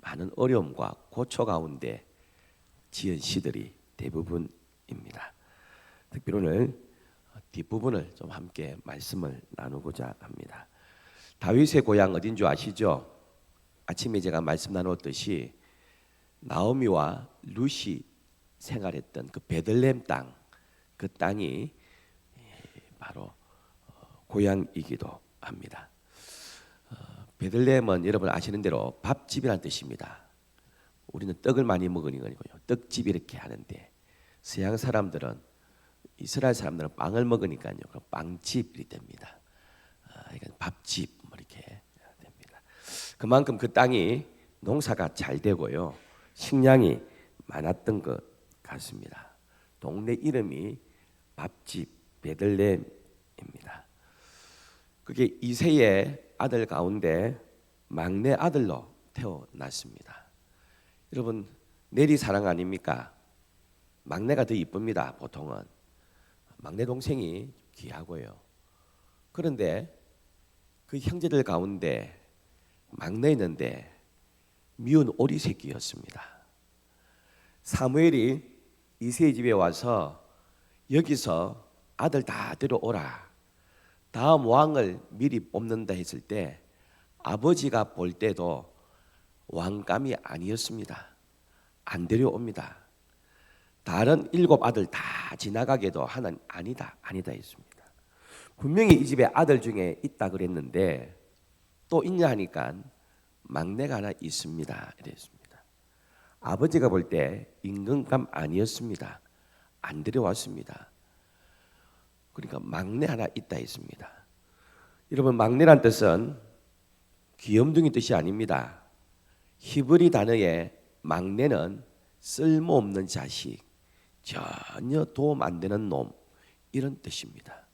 많은 어려움과 고초 가운데 지은 시들이 대부분입니다. 특별히 오늘 뒷부분을 좀 함께 말씀을 나누고자 합니다. 다윗의 고향 어딘 줄 아시죠? 아침에 제가 말씀 나눴듯이 나오미와 룻이 생활했던 그 베들레헴 땅, 그 땅이 바로 고향이기도 합니다. 베들레헴은 여러분 아시는 대로 밥집이라는 뜻입니다. 우리는 떡을 많이 먹으니까요, 떡집 이렇게 하는데 서양 사람들은, 이스라엘 사람들은 빵을 먹으니까요, 그럼 빵집이 됩니다. 이건 밥집 뭐 이렇게 됩니다. 그만큼 그 땅이 농사가 잘 되고요, 식량이 많았던 것 같습니다. 동네 이름이 밥집 베들레헴입니다. 그게 이세의 아들 가운데 막내 아들로 태어났습니다. 여러분, 내리 사랑 아닙니까? 막내가 더 이쁩니다. 보통은 막내 동생이 귀하고요. 그런데 그 형제들 가운데 막내였는데 미운 오리 새끼였습니다. 사무엘이 이새의 집에 와서 여기서 아들 다 데려오라, 다음 왕을 미리 뽑는다 했을 때 아버지가 볼 때도 왕감이 아니었습니다. 안 데려옵니다. 다른 7 아들 다 지나가게도 하나님 아니다 했습니다. 분명히 이 집에 아들 중에 있다 그랬는데 또 있냐 하니까 막내가 하나 있습니다 이랬습니다. 아버지가 볼 때 임금감 아니었습니다. 안 데려왔습니다. 그러니까 막내 하나 있다 했습니다. 여러분, 막내란 뜻은 귀염둥이 뜻이 아닙니다. 히브리 단어의 막내는 쓸모없는 자식, 전혀 도움 안 되는 놈, 이런 뜻입니다.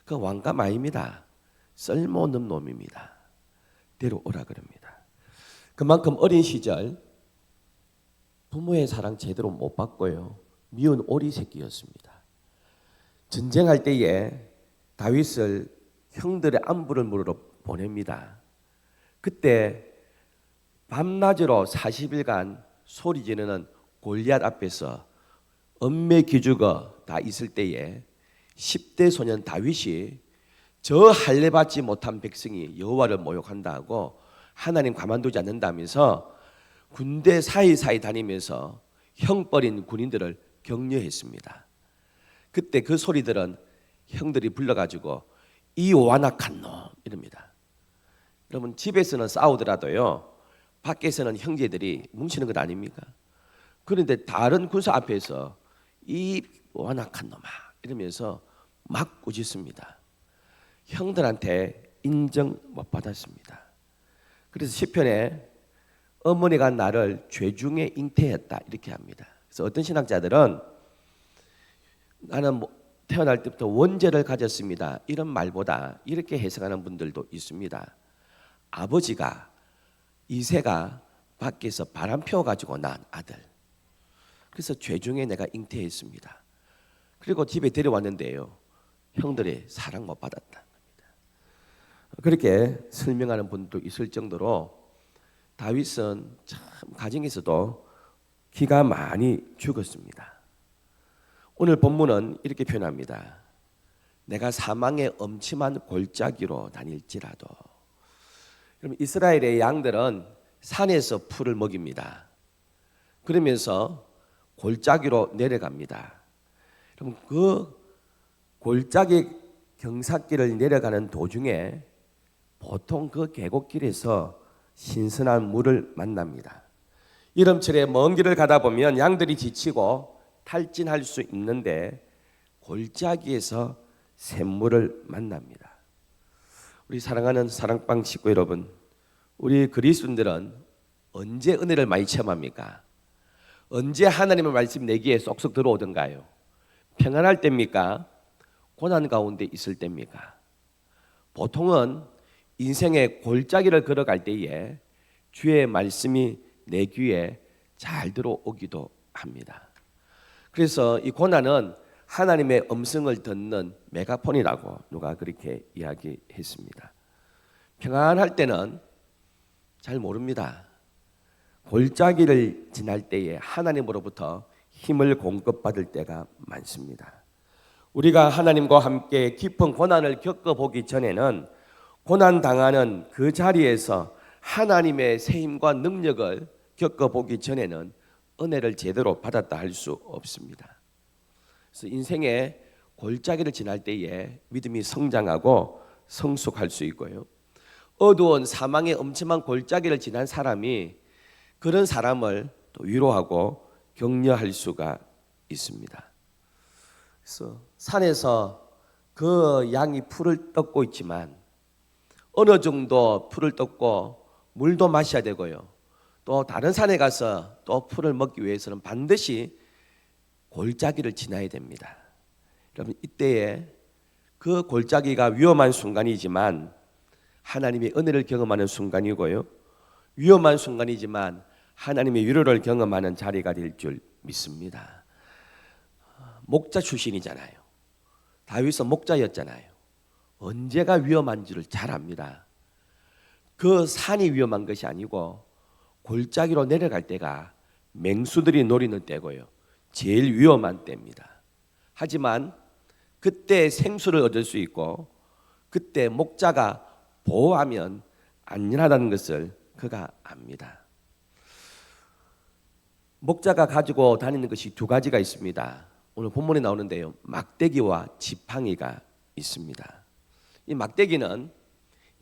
그 왕감 아닙니다. 쓸모없는 놈입니다. 데려오라 그럽니다. 그만큼 어린 시절 부모의 사랑 제대로 못 받고요, 미운 오리 새끼였습니다. 전쟁할 때에 다윗을 형들의 안부를 물으러 보냅니다. 그때 밤낮으로 40일간 소리 지르는 골리앗 앞에서 엄매 기죽어 다 있을 때에 10대 소년 다윗이 저 할례 받지 못한 백성이 여호와를 모욕한다고 하나님 가만두지 않는다면서 군대 사이사이 다니면서 형벌인 군인들을 격려했습니다. 그때 그 소리들은 형들이 불러가지고 이 완악한 놈 이럽니다. 여러분, 집에서는 싸우더라도요, 밖에서는 형제들이 뭉치는 것 아닙니까? 그런데 다른 군사 앞에서 이 완악한 놈아 이러면서 막 꾸짖습니다. 형들한테 인정 못 받았습니다. 그래서 시편에 어머니가 나를 죄 중에 잉태했다 이렇게 합니다. 그래서 어떤 신학자들은 나는 태어날 때부터 원죄를 가졌습니다 이런 말보다 이렇게 해석하는 분들도 있습니다. 아버지가, 이새가 밖에서 바람 피워가지고 낳은 아들, 그래서 죄 중에 내가 잉태했습니다. 그리고 집에 데려왔는데요, 형들의 사랑 못 받았다. 그렇게 설명하는 분도 있을 정도로 다윗은 참 가정에서도 기가 많이 죽었습니다. 오늘 본문은 이렇게 표현합니다. 내가 사망의 엄침한 골짜기로 다닐지라도. 그럼 이스라엘의 양들은 산에서 풀을 먹입니다. 그러면서 골짜기로 내려갑니다. 그럼 그 골짜기 경사길을 내려가는 도중에 보통 그 계곡길에서 신선한 물을 만납니다. 여름철에 먼 길을 가다 보면 양들이 지치고 탈진할 수 있는데 골짜기에서 샘물을 만납니다. 우리 사랑하는 사랑방 식구 여러분, 우리 그리스도인들은 언제 은혜를 많이 체험합니까? 언제 하나님의 말씀 내기에 쏙쏙 들어오던가요? 평안할 때입니까? 고난 가운데 있을 때입니까? 보통은 인생의 골짜기를 걸어갈 때에 주의 말씀이 내 귀에 잘 들어오기도 합니다. 그래서 이 고난은 하나님의 음성을 듣는 메가폰이라고 누가 그렇게 이야기했습니다. 평안할 때는 잘 모릅니다. 골짜기를 지날 때에 하나님으로부터 힘을 공급받을 때가 많습니다. 우리가 하나님과 함께 깊은 고난을 겪어보기 전에는 고난 당하는 그 자리에서 하나님의 세힘과 능력을 겪어보기 전에는 은혜를 제대로 받았다 할 수 없습니다. 그래서 인생의 골짜기를 지날 때에 믿음이 성장하고 성숙할 수 있고요. 어두운 사망의 엄청난 골짜기를 지난 사람이 그런 사람을 또 위로하고 격려할 수가 있습니다. 그래서 산에서 그 양이 풀을 뜯고 있지만 어느 정도 풀을 뜯고 물도 마셔야 되고요. 또 다른 산에 가서 또 풀을 먹기 위해서는 반드시 골짜기를 지나야 됩니다. 여러분, 이때에 그 골짜기가 위험한 순간이지만 하나님의 은혜를 경험하는 순간이고요. 위험한 순간이지만 하나님의 위로를 경험하는 자리가 될 줄 믿습니다. 목자 출신이잖아요. 다윗은 목자였잖아요. 언제가 위험한지를 잘 압니다. 그 산이 위험한 것이 아니고 골짜기로 내려갈 때가 맹수들이 노리는 때고요. 제일 위험한 때입니다. 하지만 그때 생수를 얻을 수 있고 그때 목자가 보호하면 안전하다는 것을 그가 압니다. 목자가 가지고 다니는 것이 두 가지가 있습니다. 오늘 본문에 나오는데요. 막대기와 지팡이가 있습니다. 이 막대기는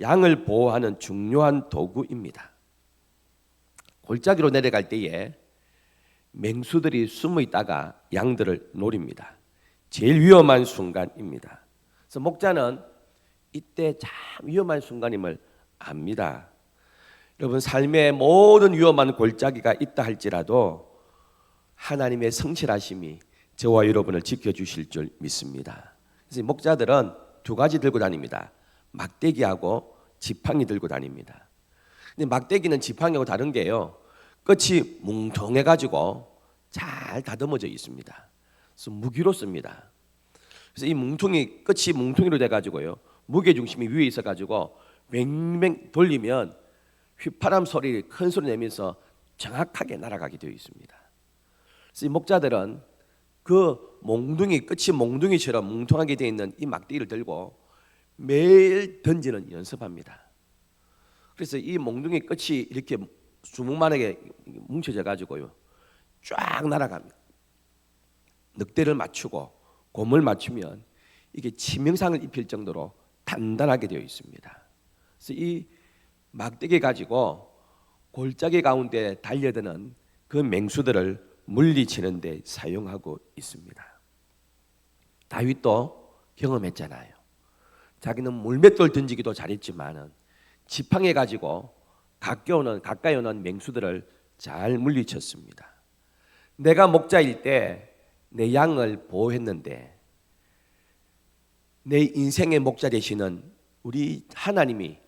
양을 보호하는 중요한 도구입니다. 골짜기로 내려갈 때에 맹수들이 숨어 있다가 양들을 노립니다. 제일 위험한 순간입니다. 그래서 목자는 이때 참 위험한 순간임을 압니다. 여러분, 삶의 모든 위험한 골짜기가 있다 할지라도 하나님의 성실하심이 저와 여러분을 지켜주실 줄 믿습니다. 그래서 목자들은 두 가지 들고 다닙니다. 막대기하고 지팡이 들고 다닙니다. 근데 막대기는 지팡이하고 다른 게요, 끝이 뭉텅해가지고 잘 다듬어져 있습니다. 그래서 무기로 씁니다. 그래서 이 끝이 뭉텅이로 돼가지고요, 무게 중심이 위에 있어가지고 맹맹 돌리면 휘파람 소리, 큰 소리 내면서 정확하게 날아가게 되어 있습니다. 그래서 이 목자들은 그 끝이 몽둥이처럼 뭉텅하게 되어 있는 이 막대기를 들고 매일 던지는 연습합니다. 그래서 이 몽둥이 끝이 이렇게 주먹만하게 뭉쳐져 가지고요, 쫙 날아갑니다. 늑대를 맞추고 곰을 맞추면 이게 치명상을 입힐 정도로 단단하게 되어 있습니다. 그래서 이 막대기 가지고 골짜기 가운데 달려드는 그 맹수들을 물리치는 데 사용하고 있습니다. 다윗도 경험했잖아요. 자기는 물맷돌 던지기도 잘했지만은 지팡이 가지고 가까이 오는 맹수들을 잘 물리쳤습니다. 내가 목자일 때 내 양을 보호했는데 내 인생의 목자 되시는 우리 하나님이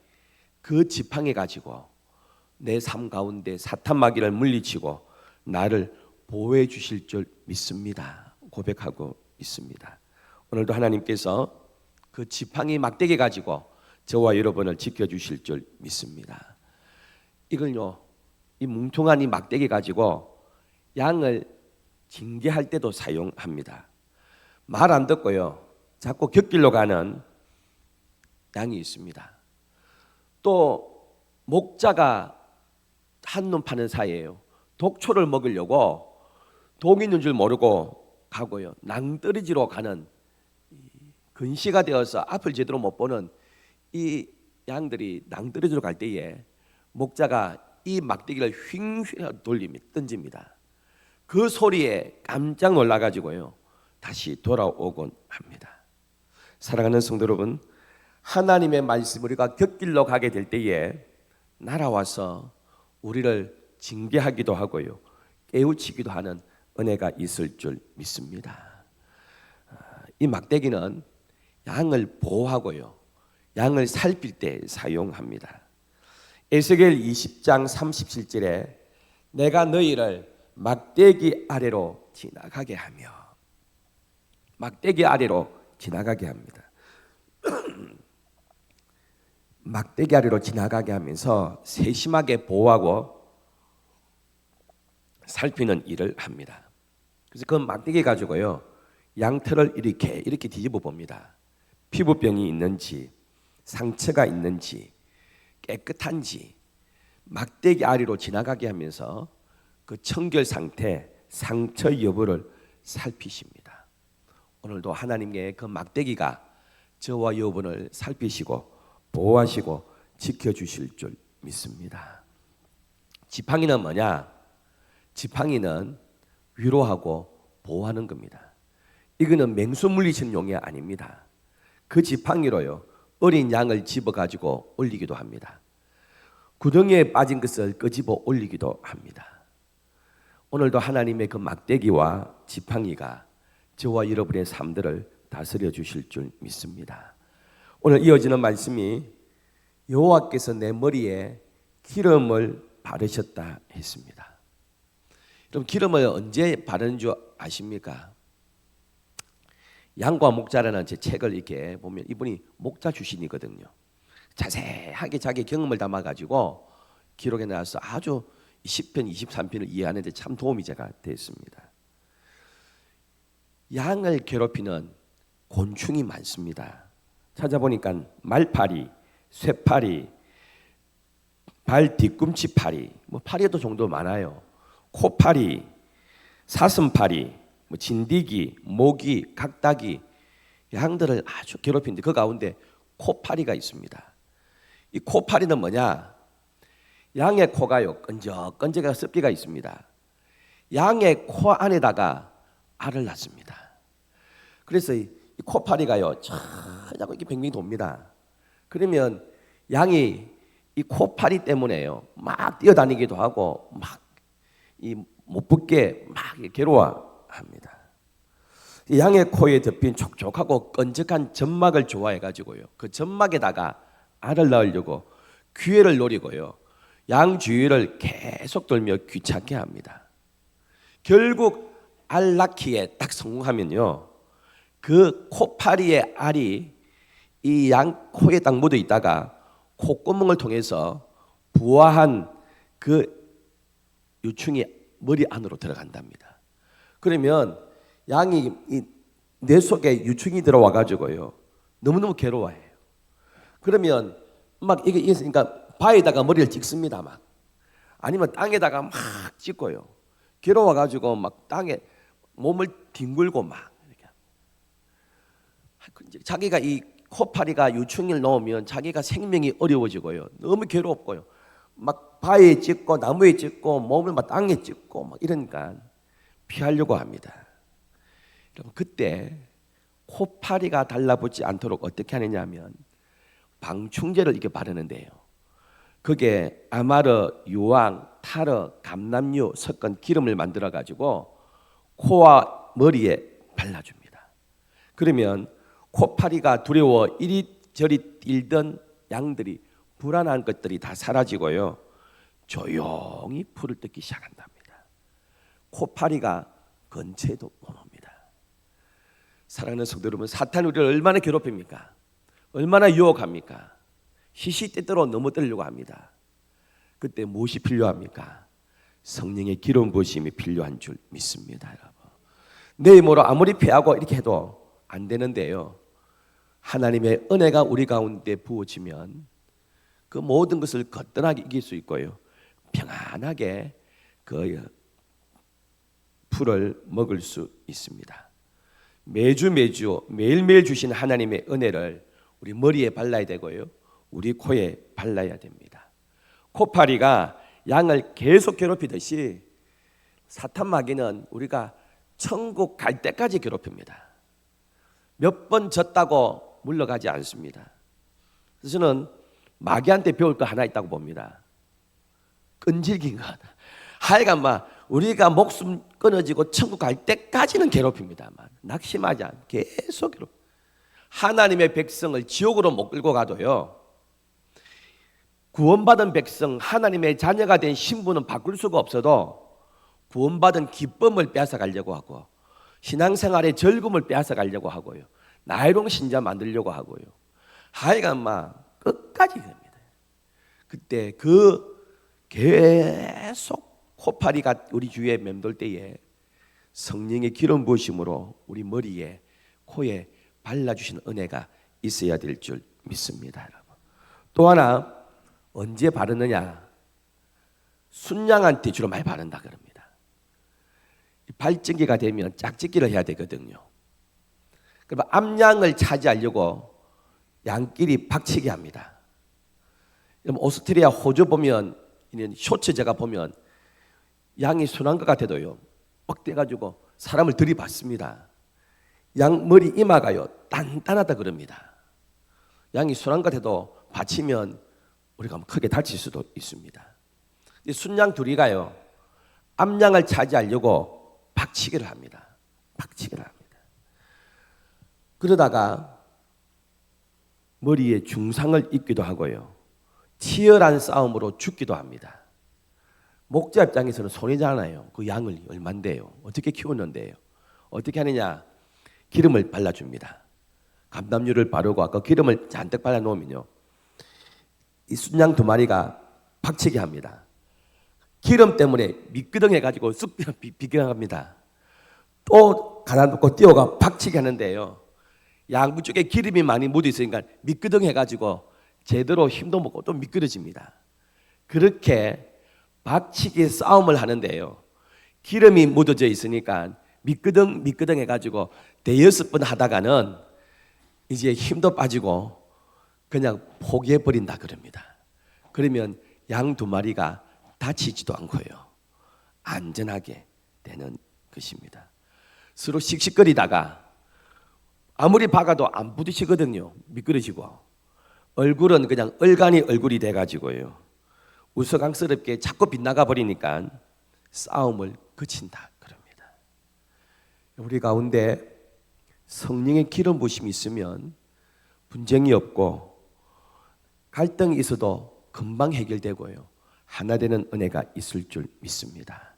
그 지팡이 가지고 내 삶 가운데 사탄 마귀를 물리치고 나를 보호해 주실 줄 믿습니다. 고백하고 있습니다. 오늘도 하나님께서 그 지팡이 막대기 가지고 저와 여러분을 지켜주실 줄 믿습니다. 이걸요, 이 뭉퉁한 이 막대기 가지고 양을 징계할 때도 사용합니다. 말 안 듣고요, 자꾸 곁길로 가는 양이 있습니다. 또 목자가 한눈 파는 사이에요, 독초를 먹으려고 독이 있는 줄 모르고 가고요, 낭떠러지로 가는, 근시가 되어서 앞을 제대로 못 보는 이 양들이 낭떠러지로 갈 때에 목자가 이 막대기를 휙휙 던집니다. 그 소리에 깜짝 놀라가지고요, 다시 돌아오곤 합니다. 사랑하는 성도 여러분, 하나님의 말씀 우리가 곁길로 가게 될 때에 날아와서 우리를 징계하기도 하고요, 깨우치기도 하는 은혜가 있을 줄 믿습니다. 이 막대기는 양을 보호하고요, 양을 살필 때 사용합니다. 에스겔 20장 37절에 내가 너희를 막대기 아래로 지나가게 하며, 막대기 아래로 지나가게 합니다. 막대기 아래로 지나가게 하면서 세심하게 보호하고 살피는 일을 합니다. 그래서 그 막대기 가지고요, 양털을 이렇게 뒤집어 봅니다. 피부병이 있는지, 상처가 있는지, 깨끗한지 막대기 아래로 지나가게 하면서 그 청결 상태, 상처 여부를 살피십니다. 오늘도 하나님의 그 막대기가 저와 여러분을 살피시고 보호하시고 지켜주실 줄 믿습니다. 지팡이는 뭐냐? 지팡이는 위로하고 보호하는 겁니다. 이거는 맹수 물리치는 용이 아닙니다. 그 지팡이로요, 어린 양을 집어가지고 올리기도 합니다. 구덩이에 빠진 것을 끄집어 올리기도 합니다. 오늘도 하나님의 그 막대기와 지팡이가 저와 여러분의 삶들을 다스려 주실 줄 믿습니다. 오늘 이어지는 말씀이 여호와께서 내 머리에 기름을 바르셨다 했습니다. 그럼 기름을 언제 바르는 줄 아십니까? 양과 목자라는 제 책을 이렇게 보면 이분이 목자 출신이거든요. 자세하게 자기 경험을 담아가지고 기록해 놔서 아주 10편, 23편을 이해하는 데 참 도움이 제가 됐습니다. 양을 괴롭히는 곤충이 많습니다. 찾아보니까 말파리, 쇠파리, 발 뒤꿈치 파리, 파리도 정도 많아요. 코파리, 사슴파리, 진디기, 모기, 각다기, 양들을 아주 괴롭히는데 그 가운데 코파리가 있습니다. 이 코파리는 뭐냐? 양의 코가요, 끈적끈적한 습기가 있습니다. 양의 코 안에다가 알을 낳습니다. 그래서 이 코파리가요, 자꾸 이렇게 뱅뱅이 돕니다. 그러면 양이 이 코파리 때문에요, 막 뛰어다니기도 하고 막 이 못 붙게 막 괴로워합니다. 양의 코에 덮인 촉촉하고 끈적한 점막을 좋아해 가지고요, 그 점막에다가 알을 낳으려고 기회를 노리고요, 양 주위를 계속 돌며 귀찮게 합니다. 결국 알 낳기에 딱 성공하면요, 그 코파리의 알이 이 양 코에 딱 묻어 있다가 콧구멍을 통해서 부화한 그 유충이 머리 안으로 들어간답니다. 그러면 양이 뇌 속에 유충이 들어와 가지고요, 너무너무 괴로워해요. 그러면 막 이게 있으니까 바에다가 머리를 찍습니다. 막 아니면 땅에다가 막 찍고요, 괴로워 가지고 막 땅에 몸을 뒹굴고 막 이렇게. 자기가 이 코파리가 유충을 넣으면 자기가 생명이 어려워지고요, 너무 괴롭고요, 막 바위에 찍고 나무에 찍고 몸을 막 땅에 찍고 막 이러니까 피하려고 합니다. 그럼 그때 코파리가 달라붙지 않도록 어떻게 하느냐 하면 방충제를 이렇게 바르는데요, 그게 아마르, 유황, 타르, 감람유 섞은 기름을 만들어 가지고 코와 머리에 발라줍니다. 그러면 코파리가 두려워 이리저리 뛰던 양들이, 불안한 것들이 다 사라지고요, 조용히 풀을 뜯기 시작한답니다. 코파리가 근처에도 못 옵니다. 사랑하는 성도 여러분, 사탄이 우리를 얼마나 괴롭힙니까? 얼마나 유혹합니까? 시시때때로 넘어뜨리려고 합니다. 그때 무엇이 필요합니까? 성령의 기름 부으심이 필요한 줄 믿습니다. 여러분, 내 힘으로 아무리 피하고 이렇게 해도 안 되는데요, 하나님의 은혜가 우리 가운데 부어지면 그 모든 것을 거뜬하게 이길 수 있고요, 평안하게 그 풀을 먹을 수 있습니다. 매주 매일매일 주신 하나님의 은혜를 우리 머리에 발라야 되고요, 우리 코에 발라야 됩니다. 코파리가 양을 계속 괴롭히듯이 사탄 마귀는 우리가 천국 갈 때까지 괴롭힙니다. 몇 번 졌다고 물러가지 않습니다. 그래서 저는 마귀한테 배울 거 하나 있다고 봅니다. 끈질긴 것. 하여간 막 우리가 목숨 끊어지고 천국 갈 때까지는 괴롭힙니다만 낙심하지 않고 계속 괴롭. 하나님의 백성을 지옥으로 못 끌고 가도요, 구원받은 백성, 하나님의 자녀가 된 신분은 바꿀 수가 없어도 구원받은 기쁨을 빼앗아가려고 하고, 신앙생활의 즐거움을 빼앗아가려고 하고요, 나이롱 신자 만들려고 하고요, 하여간 막 끝까지 됩니다. 그때 그 계속 호파리가 우리 주위에 맴돌 때에 성령의 기름 부으심으로 우리 머리에 코에 발라주시는 은혜가 있어야 될 줄 믿습니다. 여러분. 또 하나 언제 바르느냐? 순양한테 주로 많이 바른다 그럽니다. 발정기가 되면 짝짓기를 해야 되거든요. 그러면 암양을 차지하려고 양끼리 박치기 합니다. 오스트리아, 호주 보면 쇼츠 제가 보면 양이 순한 것 같아도요 막 떼가지고 사람을 들이받습니다. 양 머리 이마가요 단단하다 그럽니다. 양이 순한 것 같아도 받치면 우리가 크게 다칠 수도 있습니다. 순양 둘이가요 암양을 차지하려고 박치기를 합니다. 박치기를 합니다. 그러다가 머리에 중상을 입기도 하고요 치열한 싸움으로 죽기도 합니다. 목자 입장에서는 손해잖아요. 그 양을 얼만데요. 어떻게 키우는데요. 어떻게 하느냐. 기름을 발라줍니다. 감담유를 바르고 아까 기름을 잔뜩 발라놓으면요 이 순양 두 마리가 박치기 합니다. 기름 때문에 미끄덩해가지고 쑥 비껴갑니다. 또 가다놓고 뛰어가 박치기 하는데요 양부 쪽에 기름이 많이 묻어있으니까 미끄덩해가지고 제대로 힘도 못 또 미끄러집니다. 그렇게 박치기 싸움을 하는데요 기름이 묻어져 있으니까 미끄덩 해가지고 대여섯 번 하다가는 이제 힘도 빠지고 그냥 포기해 버린다 그럽니다. 그러면 양 두 마리가 다치지도 않고요 안전하게 되는 것입니다. 서로 씩씩거리다가 아무리 박아도 안 부딪히거든요. 미끄러지고 얼굴은 그냥 얼간이 얼굴이 돼가지고요 우스꽝스럽게 자꾸 빗나가 버리니까 싸움을 그친다 그럽니다. 우리 가운데 성령의 기름 부심이 있으면 분쟁이 없고 갈등이 있어도 금방 해결되고요 하나 되는 은혜가 있을 줄 믿습니다.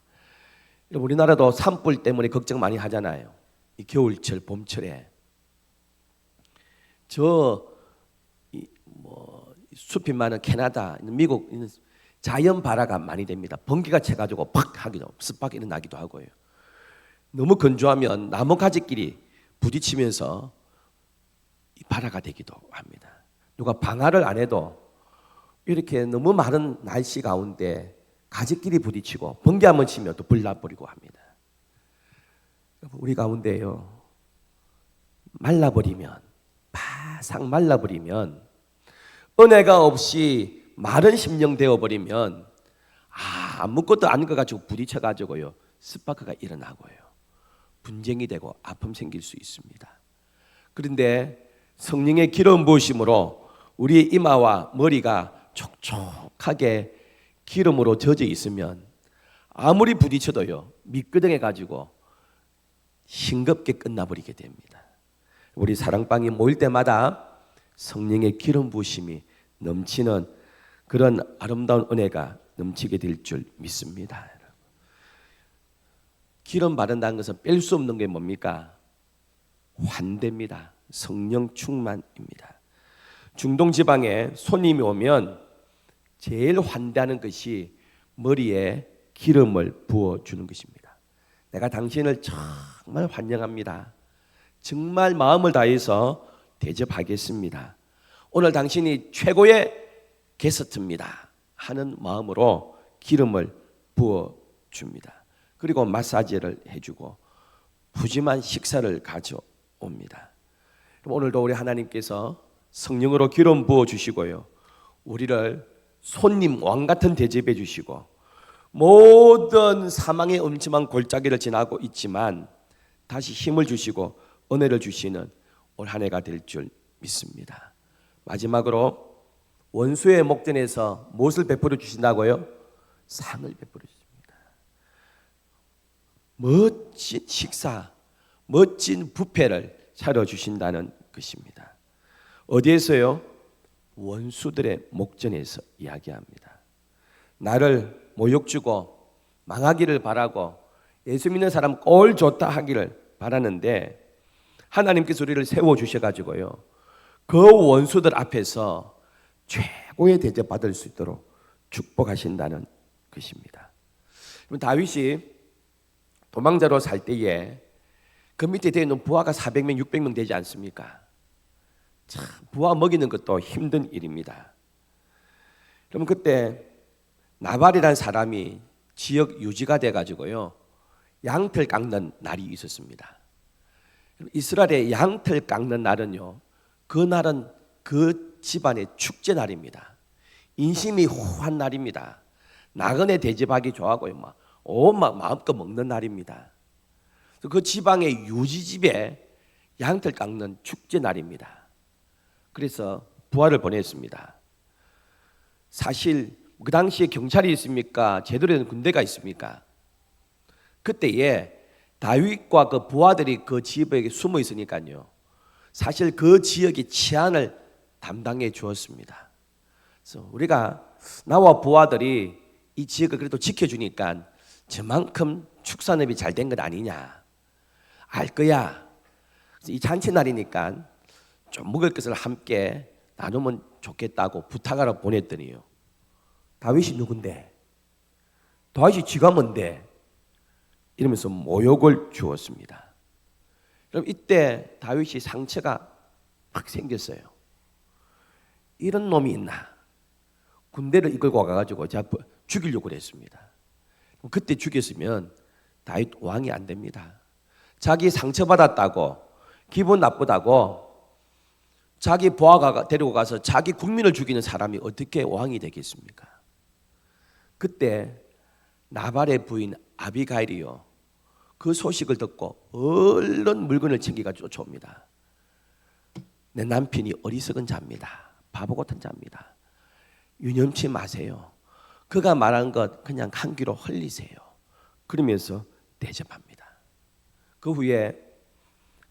우리나라도 산불 때문에 걱정 많이 하잖아요. 이 겨울철 봄철에 숲이 많은 캐나다, 미국 자연 발화가 많이 됩니다. 번개가 쳐가지고 팍 하기도 습박 일어나기도 하고요. 너무 건조하면 나무 가지끼리 부딪히면서 발화가 되기도 합니다. 누가 방화를 안 해도 이렇게 너무 마른 날씨 가운데 가지끼리 부딪히고 번개 한번 치면 또 불 나버리고 합니다. 우리 가운데요 말라버리면 바싹 말라버리면 은혜가 없이 마른 심령 되어버리면 아무것도 아닌 것 가지고 부딪혀가지고요 스파크가 일어나고요 분쟁이 되고 아픔 생길 수 있습니다. 그런데 성령의 기름 부으심으로 우리의 이마와 머리가 촉촉하게 기름으로 젖어 있으면 아무리 부딪혀도요 미끄덩해 가지고 싱겁게 끝나버리게 됩니다. 우리 사랑방이 모일 때마다 성령의 기름 부으심이 넘치는 그런 아름다운 은혜가 넘치게 될 줄 믿습니다. 기름 바른다는 것은 뺄 수 없는 게 뭡니까? 환대입니다. 성령 충만입니다. 중동 지방에 손님이 오면 제일 환대하는 것이 머리에 기름을 부어주는 것입니다. 내가 당신을 정말 환영합니다. 정말 마음을 다해서 대접하겠습니다. 오늘 당신이 최고의 게스트입니다 하는 마음으로 기름을 부어줍니다. 그리고 마사지를 해주고 푸짐한 식사를 가져옵니다. 오늘도 우리 하나님께서 성령으로 기름 부어주시고요 우리를 손님 왕같은 대접해 주시고 모든 사망의 음침한 골짜기를 지나고 있지만 다시 힘을 주시고 은혜를 주시는 올 한 해가 될 줄 믿습니다. 마지막으로 원수의 목전에서 무엇을 베풀어 주신다고요? 상을 베풀어 주십니다. 멋진 식사, 멋진 뷔페를 차려주신다는 것입니다. 어디에서요? 원수들의 목전에서 이야기합니다. 나를 모욕 주고 망하기를 바라고 예수 믿는 사람 꼴 좋다 하기를 바라는데 하나님께서 우리를 세워주셔가지고요 그 원수들 앞에서 최고의 대접 받을 수 있도록 축복하신다는 것입니다. 다윗이 도망자로 살 때에 그 밑에 되어 있는 부하가 400명, 600명 되지 않습니까? 참, 부하 먹이는 것도 힘든 일입니다. 그러면 그때 나발이라는 사람이 지역 유지가 돼가지고요, 양털 깎는 날이 있었습니다. 이스라엘의 양털 깎는 날은요, 그 날은 그 집안의 축제 날입니다. 인심이 후한 날입니다. 나그네 대접하기 좋아하고요, 막 마음껏 먹는 날입니다. 그 지방의 유지집에 양털 깎는 축제 날입니다. 그래서 부하를 보냈습니다. 사실 그 당시에 경찰이 있습니까? 제대로 된 군대가 있습니까? 그때에 다윗과 그 부하들이 그 지역에 숨어 있으니까요, 사실 그 지역의 치안을 담당해 주었습니다. 그래서 우리가 나와 부하들이 이 지역을 그래도 지켜주니까 저만큼 축산업이 잘 된 것 아니냐 알 거야. 그래서 이 잔치날이니까 좀 먹을 것을 함께 나누면 좋겠다고 부탁하러 보냈더니요, 다윗이 누군데? 다윗이 쥐가 뭔데? 이러면서 모욕을 주었습니다. 그럼 이때 다윗이 상처가 막 생겼어요. 이런 놈이 있나? 군대를 이끌고 가가지고 제가 죽이려고 그랬습니다. 그때 죽였으면 다윗 왕이 안 됩니다. 자기 상처받았다고, 기분 나쁘다고 자기 부하가 데리고 가서 자기 국민을 죽이는 사람이 어떻게 왕이 되겠습니까? 그때 나발의 부인 아비가일이요, 그 소식을 듣고 얼른 물건을 챙겨가지고 쫓아옵니다. 내 남편이 어리석은 자입니다. 바보 같은 자입니다. 유념치 마세요. 그가 말한 것 그냥 한 귀로 흘리세요. 그러면서 대접합니다. 그 후에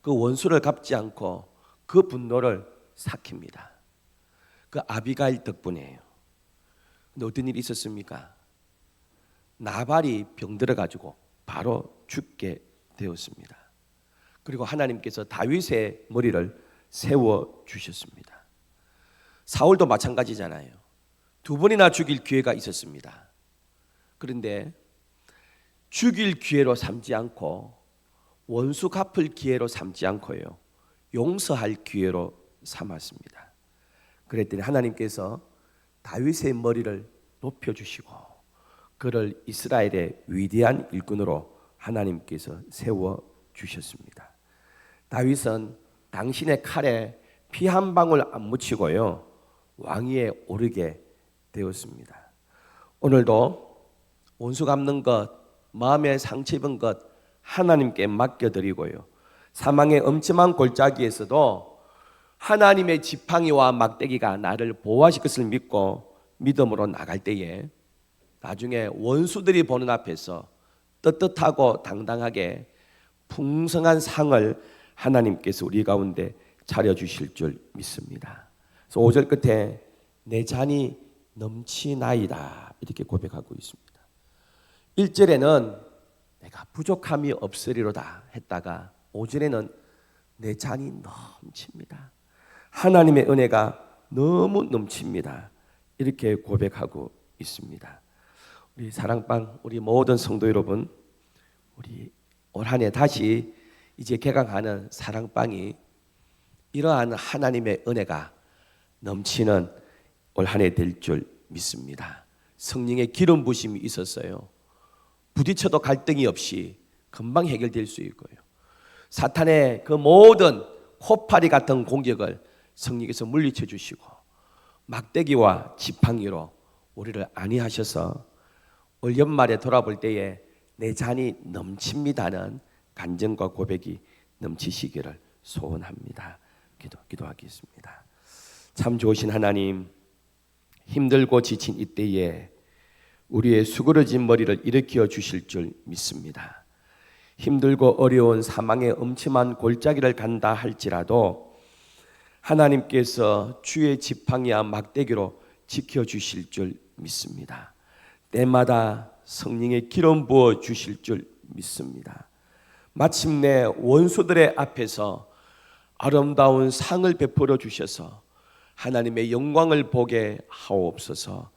그 원수를 갚지 않고 그 분노를 삭힙니다. 그 아비가일 덕분이에요. 근데 어떤 일이 있었습니까? 나발이 병들어가지고 바로 죽게 되었습니다. 그리고 하나님께서 다윗의 머리를 세워주셨습니다. 사울도 마찬가지잖아요. 두 번이나 죽일 기회가 있었습니다. 그런데 죽일 기회로 삼지 않고 원수 갚을 기회로 삼지 않고요, 용서할 기회로 삼았습니다. 그랬더니 하나님께서 다윗의 머리를 높여주시고 그를 이스라엘의 위대한 일꾼으로 하나님께서 세워주셨습니다. 다윗은 당신의 칼에 피 한 방울 안 묻히고요, 왕위에 오르게 되었습니다. 오늘도 원수 갚는 것, 마음에 상처 입은 것 하나님께 맡겨드리고요, 사망의 엄침한 골짜기에서도 하나님의 지팡이와 막대기가 나를 보호하실 것을 믿고 믿음으로 나갈 때에 나중에 원수들이 보는 앞에서 떳떳하고 당당하게 풍성한 상을 하나님께서 우리 가운데 차려주실 줄 믿습니다. 그래서 5절 끝에 내 잔이 넘치나이다 이렇게 고백하고 있습니다. 1절에는 내가 부족함이 없으리로다 했다가 5절에는 내 잔이 넘칩니다. 하나님의 은혜가 너무 넘칩니다. 이렇게 고백하고 있습니다. 우리 사랑방, 우리 모든 성도 여러분, 우리 올 한 해 다시 이제 개강하는 사랑방이 이러한 하나님의 은혜가 넘치는 올 한 해 될 줄 믿습니다. 성령의 기름 부심이 있었어요. 부딪혀도 갈등이 없이 금방 해결될 수 있고요, 사탄의 그 모든 코파리 같은 공격을 성령께서 물리쳐 주시고 막대기와 지팡이로 우리를 안위하셔서 올 연말에 돌아볼 때에 내 잔이 넘칩니다는 간증과 고백이 넘치시기를 소원합니다. 기도하겠습니다. 참 좋으신 하나님, 힘들고 지친 이때에 우리의 수그러진 머리를 일으켜 주실 줄 믿습니다. 힘들고 어려운 사망의 엄침한 골짜기를 간다 할지라도 하나님께서 주의 지팡이와 막대기로 지켜주실 줄 믿습니다. 때마다 성령의 기름 부어 주실 줄 믿습니다. 마침내 원수들의 앞에서 아름다운 상을 베풀어 주셔서 하나님의 영광을 보게 하옵소서.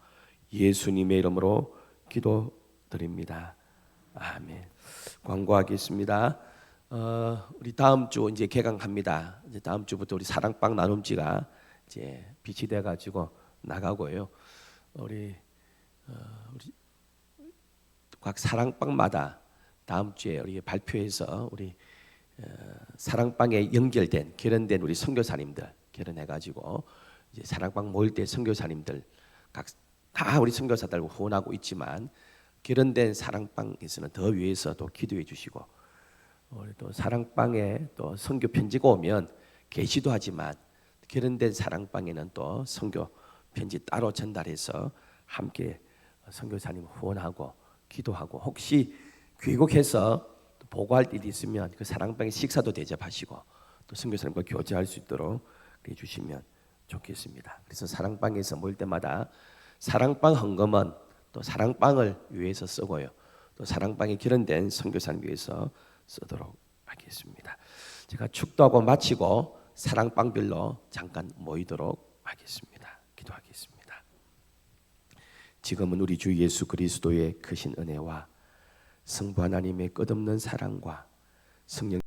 예수님의 이름으로 기도드립니다. 아멘. 광고하겠습니다. 우리 다음 주 이제 개강합니다. 이제 다음 주부터 우리 사랑방 나눔지가 이제 빛이 돼 가지고 나가고요. 우리 각 사랑방마다 다음 주에 우리 발표해서 우리 사랑방에 연결된 결연된 우리 선교사님들 결연해 가지고 이제 사랑방 모일 때 선교사님들 다 우리 선교사들 후원하고 있지만 결연된 사랑방에서는 더 위에서 또 기도해 주시고 우리 또 사랑방에 또 선교 편지가 오면 게시도 하지만 결연된 사랑방에는 또 선교 편지 따로 전달해서 함께 선교사님 후원하고 기도하고 혹시 귀국해서 보고할 일이 있으면 그 사랑방에 식사도 대접하시고 또 선교사님과 교제할 수 있도록 해주시면 좋겠습니다. 그래서 사랑방에서 모일 때마다 사랑방 헌금은 또 사랑방을 위해서 쓰고요. 또 사랑방에 기른된 선교사님 위해서 쓰도록 하겠습니다. 제가 축도하고 마치고 사랑방별로 잠깐 모이도록 하겠습니다. 기도하겠습니다. 지금은 우리 주 예수 그리스도의 크신 은혜와 성부 하나님의 끝없는 사랑과 성령